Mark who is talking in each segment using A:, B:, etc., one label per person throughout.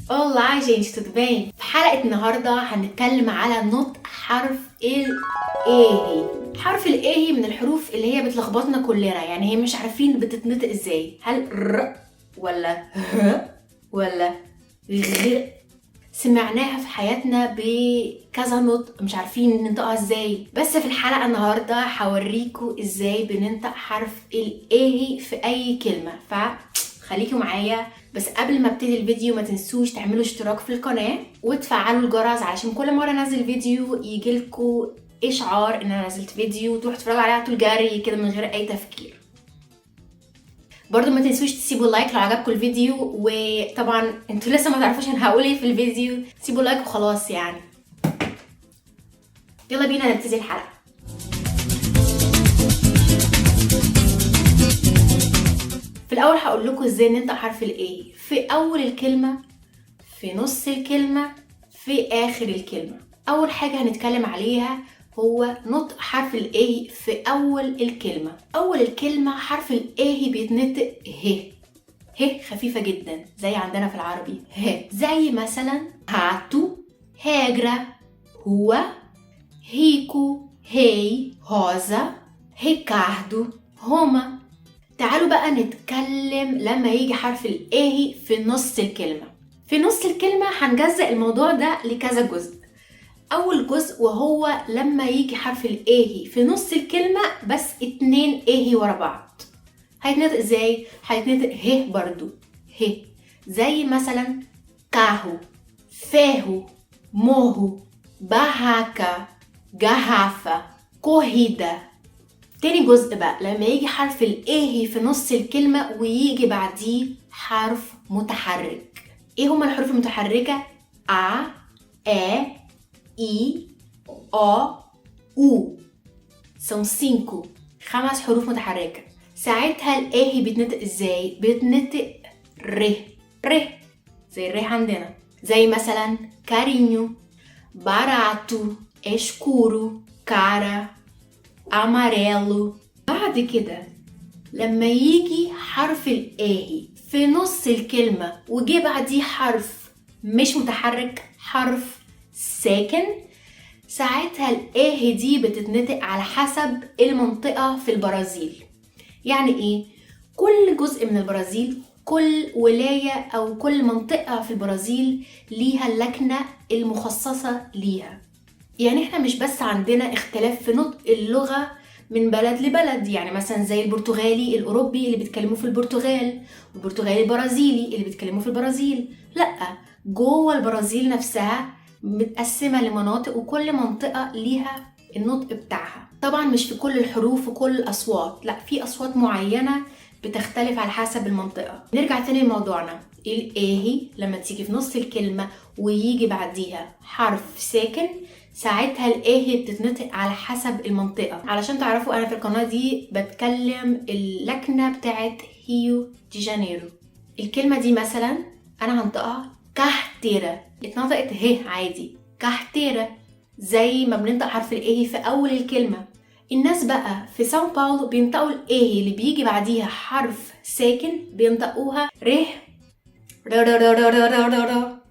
A: Olá, gente, tudo bem? في حلقة النهاردة هنتكلم على نطق حرف ال A. حرف ال A من الحروف اللي هي بتلخبطنا كلنا، يعني هي مش عارفين بتتنطق ازاي، هل ر ولا ه ولا غ. سمعناها في حياتنا بكذا نطق مش عارفين ننطقها ازاي، بس في الحلقة النهاردة هوريكم ازاي بننطق حرف ال A في اي كلمة، فخليكم معايا. بس قبل ما ابتدي الفيديو ما تنسوش تعملوا اشتراك في القناة وتفعلوا الجرس علشان كل مرة انزل فيديو يجيلكوا اشعار ان انا نزلت فيديو وتروحوا تتفرجوا عليه على طول جري كده من غير اي تفكير. برضو ما تنسوش تسيبوا لايك لو عجبكم الفيديو، وطبعا انتوا لسه ما تعرفوش انا هقول ايه في الفيديو، سيبوا لايك وخلاص يعني. يلا بينا نبتدي الحلقة. في الاول هقول لكم ازاي ننطق حرف الاي في اول الكلمة، في نص الكلمة، في اخر الكلمة. اول حاجة هنتكلم عليها هو نطق حرف الاي في اول الكلمة. اول الكلمة حرف الاي بيتنطق ه. ه خفيفة جدا زي عندنا في العربي ه، زي مثلا هاتو، هاجرة، هو، هيكو، هي، هوزا، ريكاردو، هما. تعالوا بقى نتكلم لما يجي حرف الاي في نص الكلمة. في نص الكلمة هنجزء الموضوع ده لكذا جزء. اول جزء وهو لما يجي حرف الاي في نص الكلمة بس 2 اي ورا بعض، هيتنطق ازاي؟ هيتنطق ه برضو، ه، زي مثلا كاهو، فاهو، موهو، barraca، garrafa، corrida. تاني جزء بقى لما يجي حرف الايه في نص الكلمة ويجي بعديه حرف متحرك. ايه هما الحروف المتحركة؟ ا، ا، اي، او، او. سون 5 حروف متحركة. ساعتها الايه بيتنطق ازاي؟ بيتنطق ر، ر زي الر عندنا، زي مثلا كارينيو، barato، escuro، cara، amarelo. بعد كده لما يجي حرف الايه في نص الكلمة وجي بعديه حرف مش متحرك، حرف ساكن، ساعتها الايه دي بتتنطق على حسب المنطقة في البرازيل. يعني ايه؟ كل جزء من البرازيل، كل ولاية او كل منطقة في البرازيل ليها اللكنة المخصصة ليها. يعني احنا مش بس عندنا اختلاف في نطق اللغة من بلد لبلد، يعني مثلا زي البرتغالي الاوروبي اللي بيتكلموا في البرتغال والبرتغالي البرازيلي اللي بيتكلموا في البرازيل، لا، جوه البرازيل نفسها متقسمة لمناطق وكل منطقة ليها النطق بتاعها. طبعا مش في كل الحروف وكل الاصوات، لا، في اصوات معينة بتختلف على حسب المنطقة. نرجع تاني لموضوعنا. الايه لما تيجي في نص الكلمة ويجي بعديها حرف ساكن، ساعتها الايه بتتنطق على حسب المنطقة. علشان تعرفوا انا في القناة دي بتكلم اللكنة بتاعت هيو دي جانيرو. الكلمة دي مثلا انا هنطقها كاهتيرا، اتنطقت ه عادي، كاهتيرا، زي ما بننطق حرف الايه في اول الكلمة. الناس بقى في ساو باولو بينطقوا الايه اللي بيجي بعديها حرف ساكن بينطقوها ره،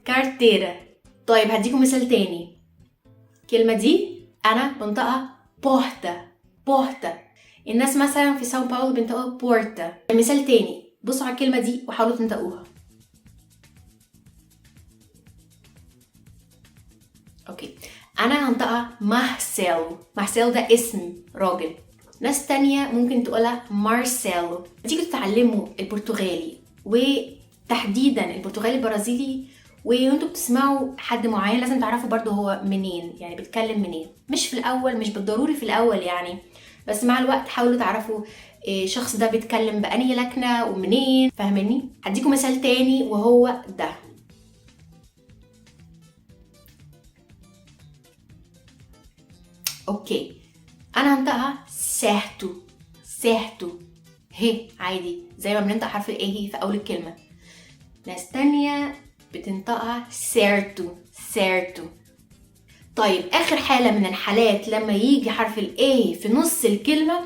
A: كارتيرا. طيب هديكم مثال تاني. الكلمة دي أنا بنطقها بورتا، بورتا. الناس مثلا في ساو باولو بينطقوها بورتا. مثال تاني، بصوا على الكلمة دي وحاولوا تنطقوها. اوكي، أنا هنطقها مارسيلو. مارسيلو ده اسم راجل. ناس تانية ممكن تقولها مارسيلو. تيجي تتعلموا البرتغالي وتحديدا البرتغالي البرازيلي وانتوا بتسمعوا حد معين لازم تعرفوا برضو هو منين، يعني بيتكلم منين. مش في الاول، مش بالضروري في الاول يعني، بس مع الوقت حاولوا تعرفوا الشخص ده بيتكلم بأنهي لكنة ومنين، فاهميني؟ هديكم مثال تاني وهو ده. اوكي، انا هنطقها سيرتو، سيرتو، هي عادي زي ما بننطق حرف الايه في اول الكلمة. ناس تانية بتنطقها سيرتو، سيرتو. طيب اخر حالة من الحالات لما يجي حرف الايه في نص الكلمة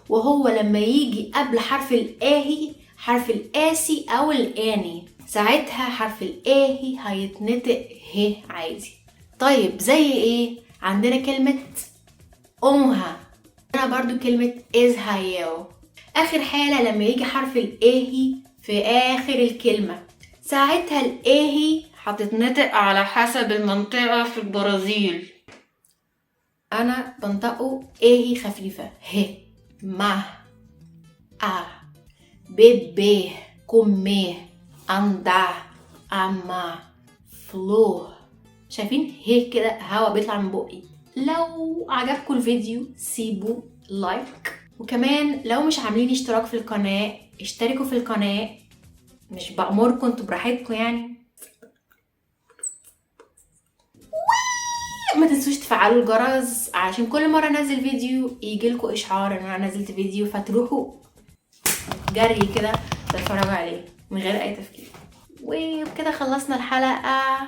A: وهو لما يجي قبل حرف الايه حرف القاسي او الاني، ساعتها حرف الاهي هيتنطق ه عادي. طيب زي ايه؟ عندنا كلمة امها، عندنا برضو كلمة ازهايو. اخر حالة لما يجي حرف الاهي في اخر الكلمة، ساعتها الاهي هتتنطق على حسب المنطقة في البرازيل. انا بنطقه اهي خفيفة، ه ما ا بيبي كومي اندا اما فلو. شايفين ه كده هوا بيطلع من بقي. لو عجبكم الفيديو سيبوا لايك، وكمان لو مش عاملين اشتراك في القناة اشتركوا في القناة، مش بأمركم انتوا براحتكم يعني. ما تنسوش تفعلوا الجرس عشان كل مرة انزل فيديو يجيلكوا اشعار ان انا نزلت فيديو، فتروحوا جري كده تتفرجوا عليه من غير اي تفكير. وبكده خلصنا الحلقة.